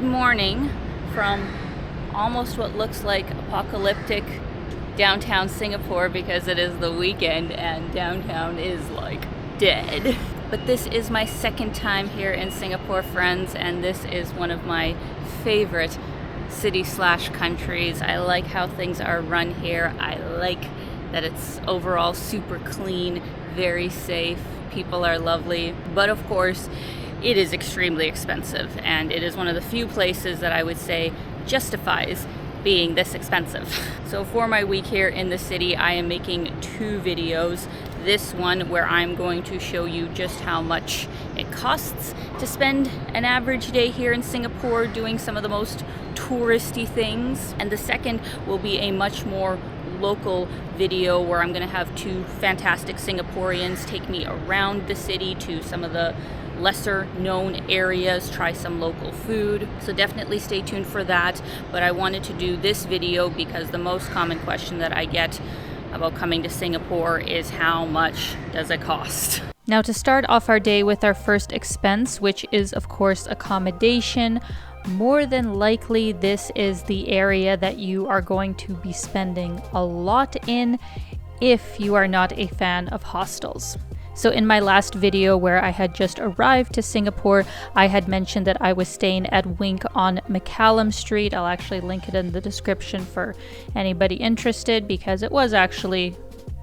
Good morning from almost what looks like apocalyptic downtown Singapore, because it is the weekend and downtown is like dead. But this is my second time here in Singapore, friends, and this is one of my favorite city/countries. I like how things are run here. I like that it's overall super clean, very safe, people are lovely, but of course it is extremely expensive, and it is one of the few places that I would say justifies being this expensive. So for my week here in the city, I am making two videos. This one where I'm going to show you just how much it costs to spend an average day here in Singapore doing some of the most touristy things. And the second will be a much more local video where I'm gonna have two fantastic Singaporeans take me around the city to some of the lesser known areas, try some local food. So definitely stay tuned for that. But I wanted to do this video because the most common question that I get about coming to Singapore is how much does it cost? Now, to start off our day with our first expense, which is of course accommodation, more than likely this is the area that you are going to be spending a lot in if you are not a fan of hostels. So in my last video where I had just arrived to Singapore, I had mentioned that I was staying at Wink on Mcleod Street. I'll actually link it in the description for anybody interested, because it was actually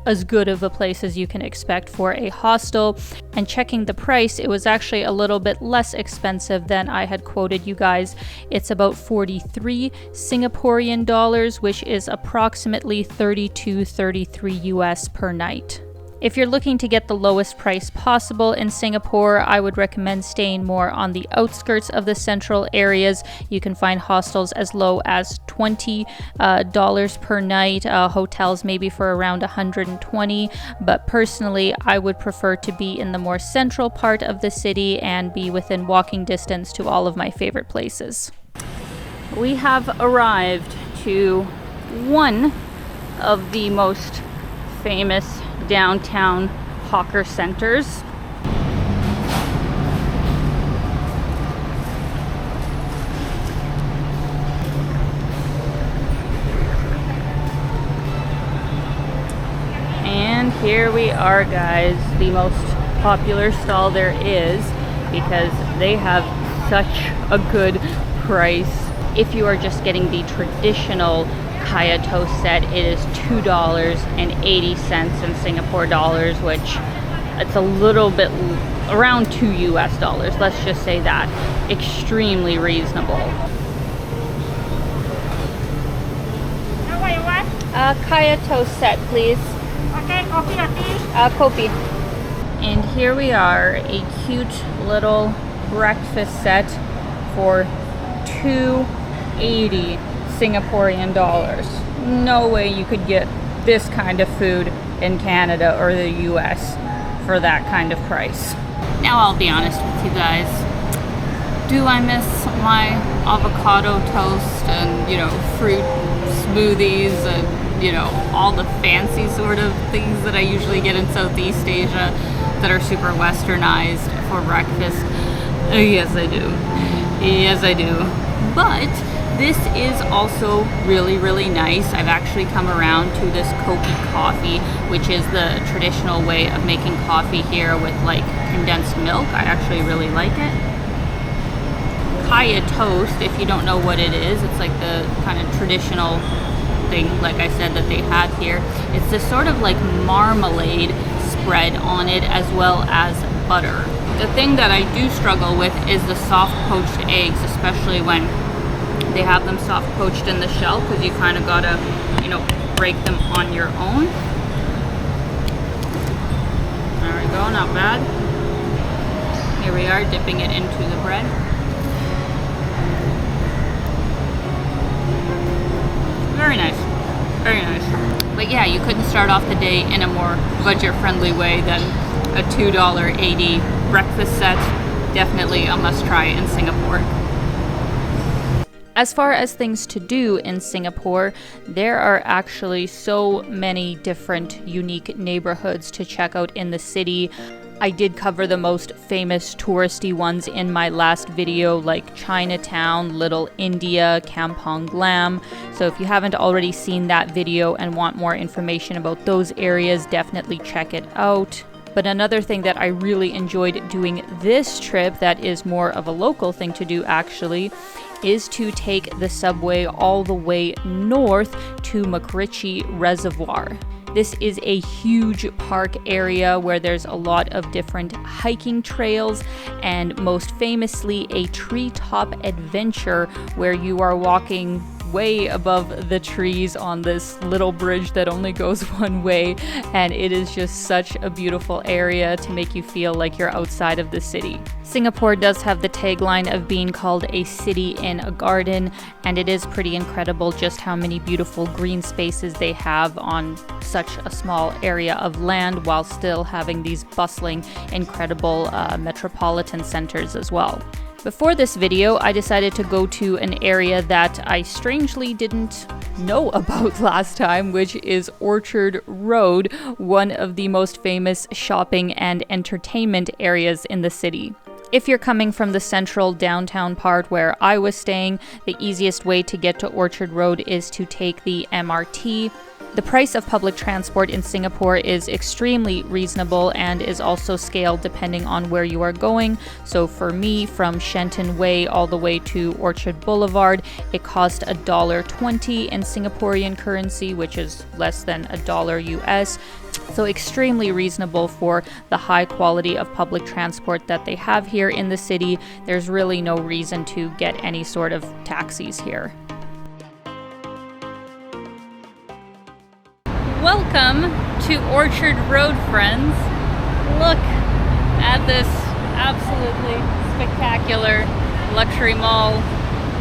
as good of a place as you can expect for a hostel. And checking the price, it was actually a little bit less expensive than I had quoted you guys. It's about 43 Singaporean dollars, which is approximately 33 US per night. If you're looking to get the lowest price possible in Singapore, I would recommend staying more on the outskirts of the central areas. You can find hostels as low as $20 per night, hotels maybe for around 120, but personally I would prefer to be in the more central part of the city and be within walking distance to all of my favorite places. We have arrived to one of the most famous downtown hawker centers. And here we are, guys, the most popular stall there is, because they have such a good price. If you are just getting the traditional Kaya toast set, it is $2.80 in Singapore dollars, which it's a little bit around $2 US. Let's just say that. Extremely reasonable. What you want? Kaya toast set, please. Okay, coffee or tea? Kopi. And here we are, a cute little breakfast set for $2.80 Singaporean dollars. No way you could get this kind of food in Canada or the US for that kind of price. Now I'll be honest with you guys. Do I miss my avocado toast and, fruit smoothies and, all the fancy sort of things that I usually get in Southeast Asia that are super westernized for breakfast? Yes, I do. Yes, I do. But this is also really, really nice. I've actually come around to this kopi coffee, which is the traditional way of making coffee here with like condensed milk. I actually really like it. Kaya toast, if you don't know what it is, it's like the kind of traditional thing, like I said, that they have here. It's this sort of like marmalade spread on it, as well as butter. The thing that I do struggle with is the soft poached eggs, especially when they have them soft poached in the shell, because you kind of gotta, break them on your own. There we go, not bad. Here we are, dipping it into the bread. Very nice, very nice. But yeah, you couldn't start off the day in a more budget-friendly way than a $2.80 breakfast set. Definitely a must-try in Singapore. As far as things to do in Singapore, there are actually so many different unique neighborhoods to check out in the city. I did cover the most famous touristy ones in my last video, like Chinatown, Little India, Kampong Glam. So if you haven't already seen that video and want more information about those areas, definitely check it out. But another thing that I really enjoyed doing this trip, that is more of a local thing to do actually, is to take the subway all the way north to McRitchie Reservoir. This is a huge park area where there's a lot of different hiking trails, and most famously a treetop adventure where you are walking way above the trees on this little bridge that only goes one way, and it is just such a beautiful area to make you feel like you're outside of the city. Singapore does have the tagline of being called a city in a garden, and it is pretty incredible just how many beautiful green spaces they have on such a small area of land, while still having these bustling, incredible metropolitan centers as well. Before this video, I decided to go to an area that I strangely didn't know about last time, which is Orchard Road, one of the most famous shopping and entertainment areas in the city. If you're coming from the central downtown part where I was staying, the easiest way to get to Orchard Road is to take the MRT. The price of public transport in Singapore is extremely reasonable and is also scaled depending on where you are going. So for me, from Shenton Way all the way to Orchard Boulevard, it cost $1.20 in Singaporean currency, which is less than $1 US. So extremely reasonable for the high quality of public transport that they have here in the city. There's really no reason to get any sort of taxis here. Welcome to Orchard Road, friends. Look at this absolutely spectacular luxury mall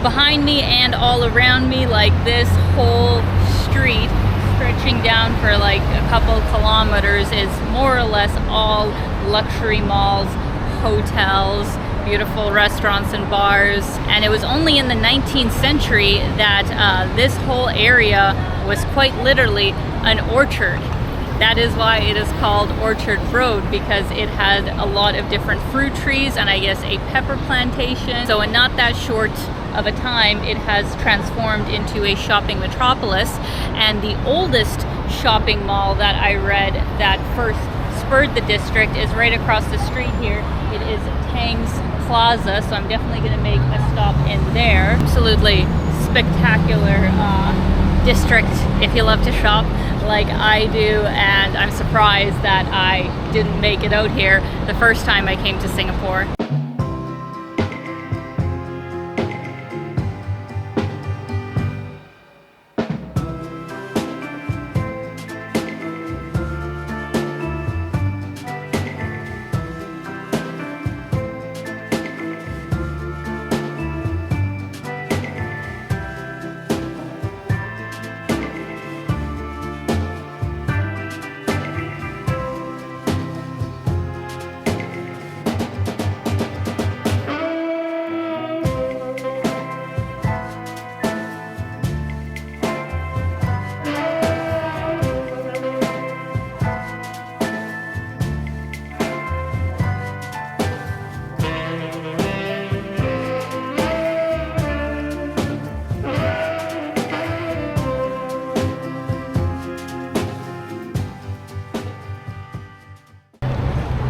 behind me and all around me. Like, this whole street stretching down for like a couple kilometers is more or less all luxury malls, hotels, beautiful restaurants and bars. And it was only in the 19th century that this whole area was quite literally an orchard. That is why it is called Orchard Road, because it had a lot of different fruit trees and I guess a pepper plantation. So in not that short of a time, it has transformed into a shopping metropolis. And the oldest shopping mall that I read that first spurred the district is right across the street here. It is Tang's Plaza, so I'm definitely going to make a stop in there. Absolutely spectacular district if you love to shop like I do, and I'm surprised that I didn't make it out here the first time I came to Singapore.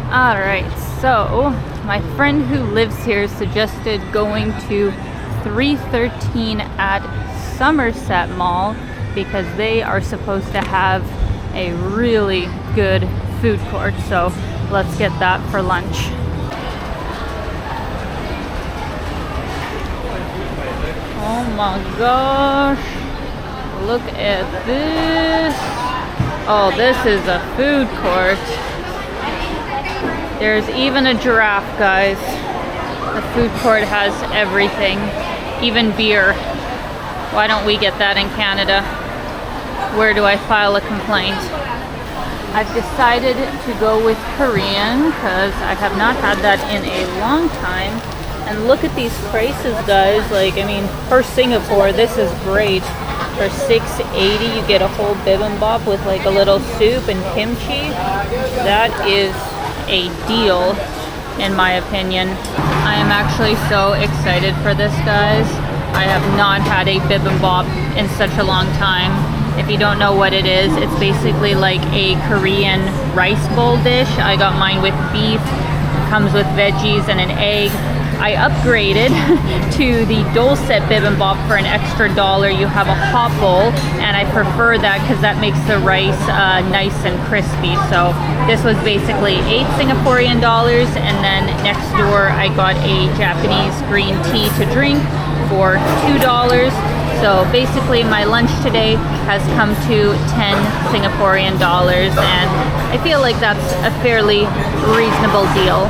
Alright, so my friend who lives here suggested going to 313 at Somerset Mall because they are supposed to have a really good food court. So let's get that for lunch. Oh my gosh, look at this. Oh, this is a food court. There's even a giraffe, guys. The food court has everything, even beer. Why don't we get that in Canada? Where do I file a complaint? I've decided to go with Korean because I have not had that in a long time. And look at these prices, guys. Like, I mean, for Singapore, this is great. For $6.80, you get a whole bibimbap with like a little soup and kimchi. That is a deal, in my opinion. I am actually so excited for this, guys. I have not had a bibimbap in such a long time. If you don't know what it is, it's basically like a Korean rice bowl dish. I got mine with beef, comes with veggies and an egg. I upgraded to the Dulcet bibimbap for an extra $1. You have a hot bowl, and I prefer that because that makes the rice nice and crispy. So this was basically 8 Singaporean dollars, and then next door I got a Japanese green tea to drink for $2. So basically my lunch today has come to 10 Singaporean dollars, and I feel like that's a fairly reasonable deal.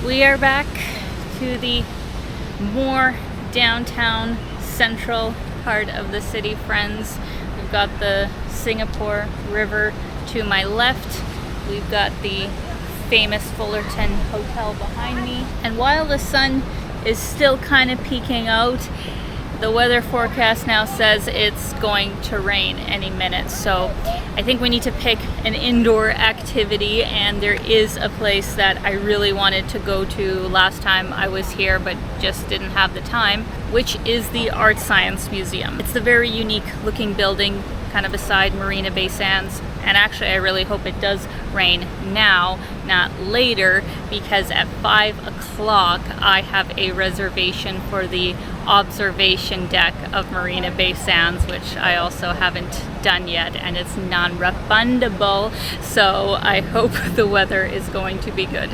We are back to the more downtown central part of the city, friends. We've got the Singapore River to my left. We've got the famous Fullerton Hotel behind me. And while the sun is still kind of peeking out, the weather forecast now says it's going to rain any minute. So I think we need to pick an indoor activity, and there is a place that I really wanted to go to last time I was here but just didn't have the time, which is the Art Science Museum. It's a very unique looking building kind of beside Marina Bay Sands, and actually I really hope it does rain now, not later, because at 5 o'clock I have a reservation for the observation deck of Marina Bay Sands, which I also haven't done yet, and it's non-refundable, so I hope the weather is going to be good.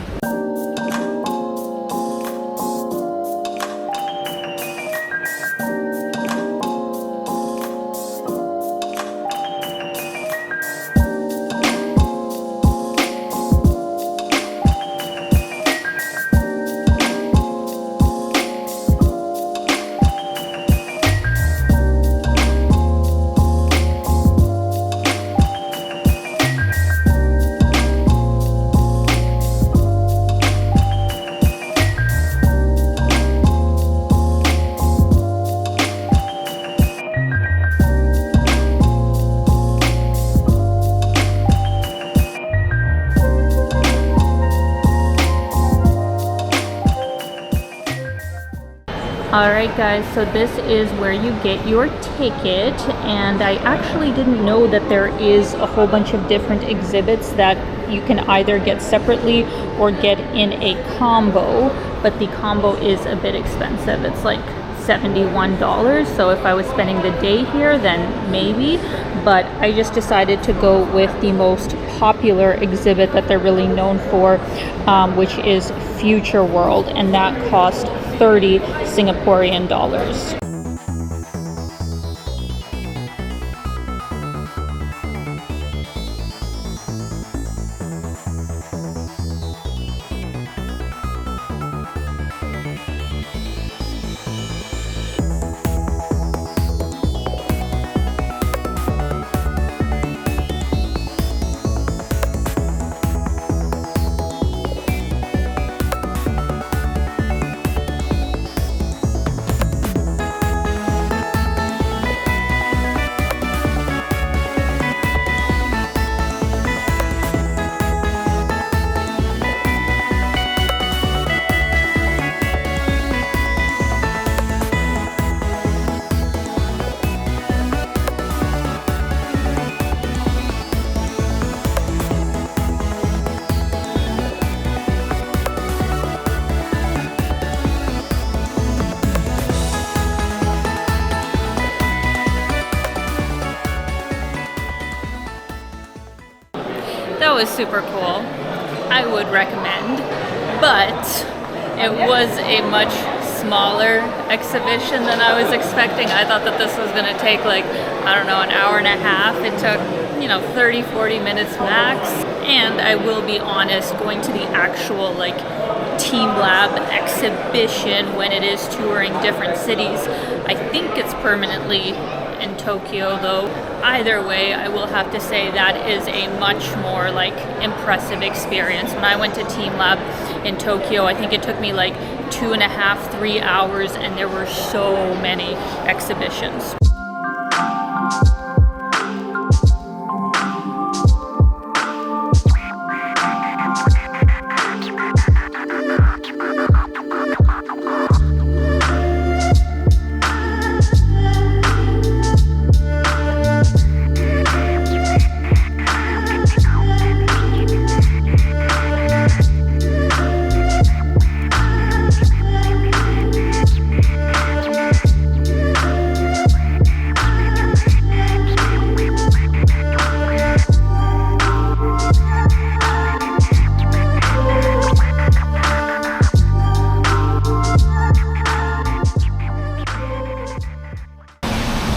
Alright guys, so this is where you get your ticket, and I actually didn't know that there is a whole bunch of different exhibits that you can either get separately or get in a combo, but the combo is a bit expensive. It's like $71, so if I was spending the day here then maybe, but I just decided to go with the most popular exhibit that they're really known for, which is Future World, and that cost 30 Singaporean dollars. was super cool. I would recommend, but it was a much smaller exhibition than I was expecting. I thought that this was going to take like, I don't know, an hour and a half. It took, 30, 40 minutes max. And I will be honest, going to the actual like Team Lab exhibition when it is touring different cities, I think it's permanently in Tokyo though. Either way, I will have to say that is a much more like impressive experience. When I went to Team Lab in Tokyo, I think it took me like 2.5, 3 hours, and there were so many exhibitions.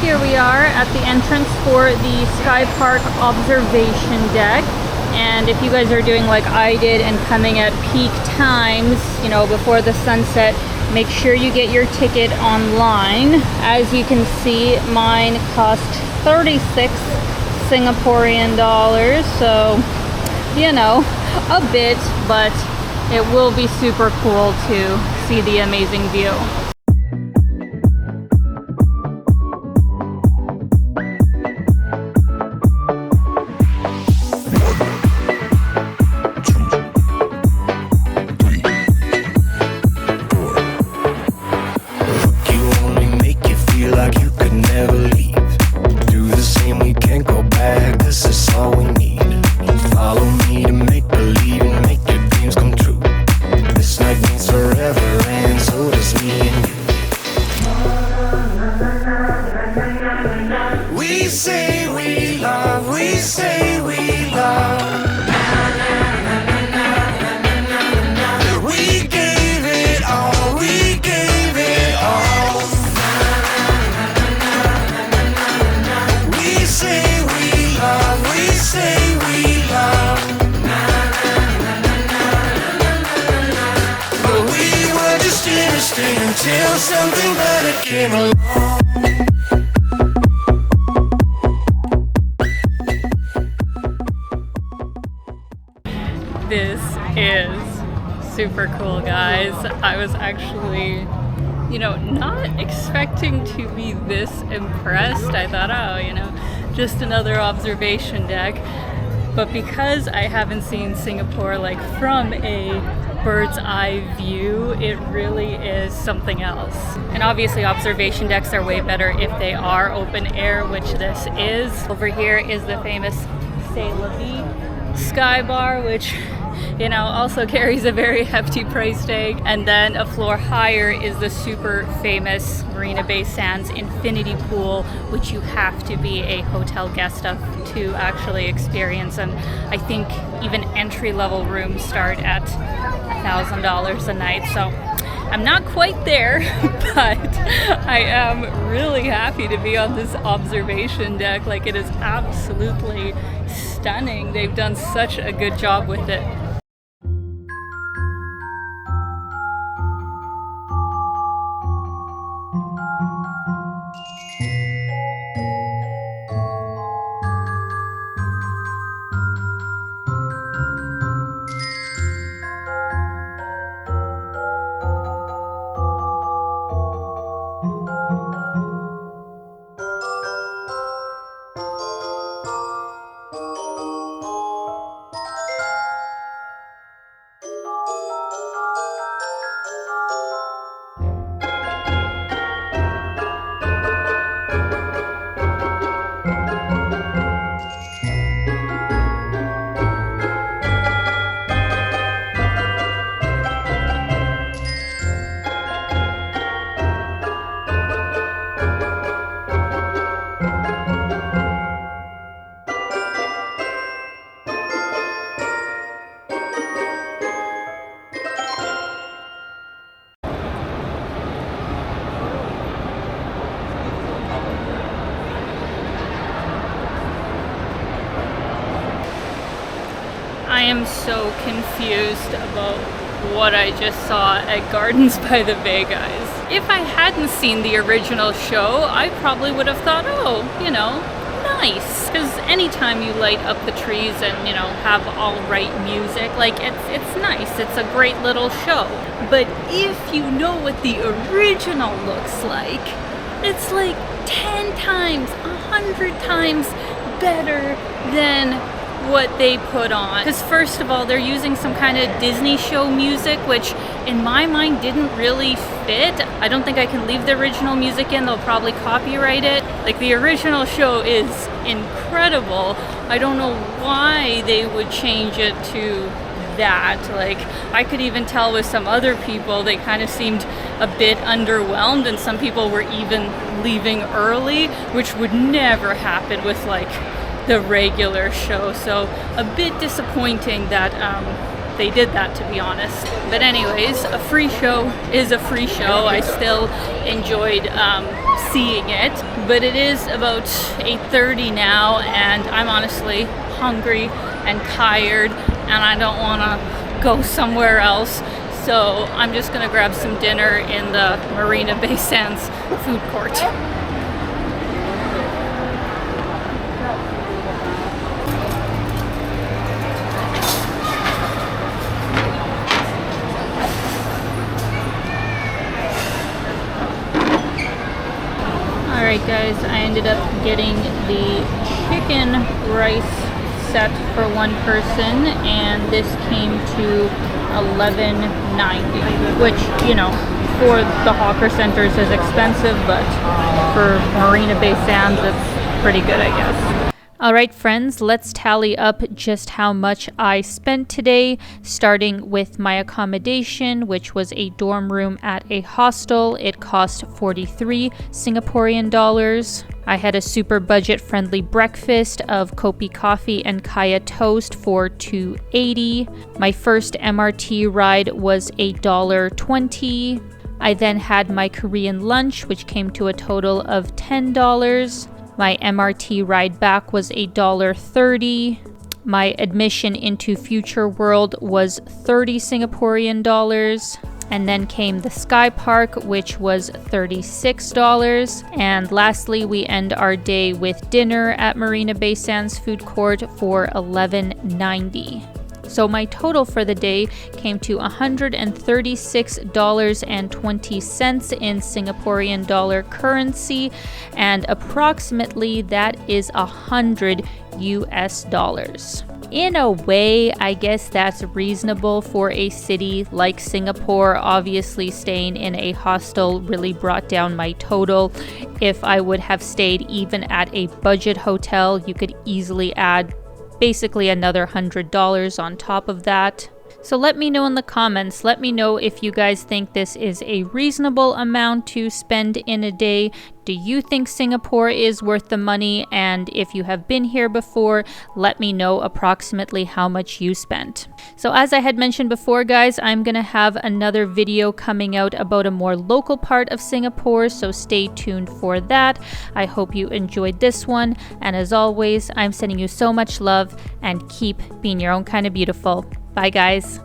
Here we are at the entrance for the Sky Park observation deck, and if you guys are doing like I did and coming at peak times, before the sunset, make sure you get your ticket online. As you can see, mine cost 36 Singaporean dollars, so a bit, but it will be super cool to see the amazing view. Until something better came along. This is super cool, guys. I was actually, not expecting to be this impressed. I thought, just another observation deck. But because I haven't seen Singapore like from a bird's eye view, it really is something else. And obviously observation decks are way better if they are open air, which this is. Over here is the famous C'est La Vie Sky Bar, which also carries a very hefty price tag. And then a floor higher is the super famous Marina Bay Sands infinity pool, which you have to be a hotel guest of to actually experience. And I think even entry-level rooms start at $1,000 a night. So I'm not quite there, but I am really happy to be on this observation deck. Like, it is absolutely stunning. They've done such a good job with it. I am so confused about what I just saw at Gardens by the Bay, guys. If I hadn't seen the original show, I probably would have thought, oh, you know, nice. Because anytime you light up the trees and, you know, have all right music, like, it's nice. It's a great little show. But if you know what the original looks like, it's like 10 times, 100 times better than what they put on. Because first of all, they're using some kind of Disney show music, which in my mind didn't really fit. I don't think I can leave the original music in. They'll probably copyright it. Like, the original show is incredible. I don't know why they would change it to that. Like, I could even tell with some other people, they kind of seemed a bit underwhelmed, and some people were even leaving early, which would never happen with like the regular show. So a bit disappointing that they did that, to be honest. But anyways, a free show is a free show. I still enjoyed seeing it, but it is about 8:30 now, and I'm honestly hungry and tired, and I don't want to go somewhere else. So I'm just gonna grab some dinner in the Marina Bay Sands food court. Alright guys, I ended up getting the chicken rice set for one person, and this came to $11.90, which, you know, for the hawker centers is expensive, but for Marina Bay Sands it's pretty good, I guess. Alright friends, let's tally up just how much I spent today, starting with my accommodation, which was a dorm room at a hostel. It cost 43 Singaporean dollars. I had a super budget-friendly breakfast of Kopi coffee and kaya toast for $2.80. My first MRT ride was $1.20. I then had my Korean lunch, which came to a total of $10. My MRT ride back was $1.30. My admission into Future World was 30 Singaporean dollars. And then came the Sky Park, which was $36. And lastly, we end our day with dinner at Marina Bay Sands Food Court for $11.90. So my total for the day came to $136.20 in Singaporean dollar currency, and approximately that is $100 US. In a way, I guess that's reasonable for a city like Singapore. Obviously, staying in a hostel really brought down my total. If I would have stayed even at a budget hotel, you could easily add basically another $100 on top of that. So let me know in the comments. Let me know if you guys think this is a reasonable amount to spend in a day. Do you think Singapore is worth the money? And if you have been here before, let me know approximately how much you spent. So as I had mentioned before, guys, I'm gonna have another video coming out about a more local part of Singapore, so stay tuned for that. I hope you enjoyed this one, and as always, I'm sending you so much love, and keep being your own kind of beautiful. Bye guys.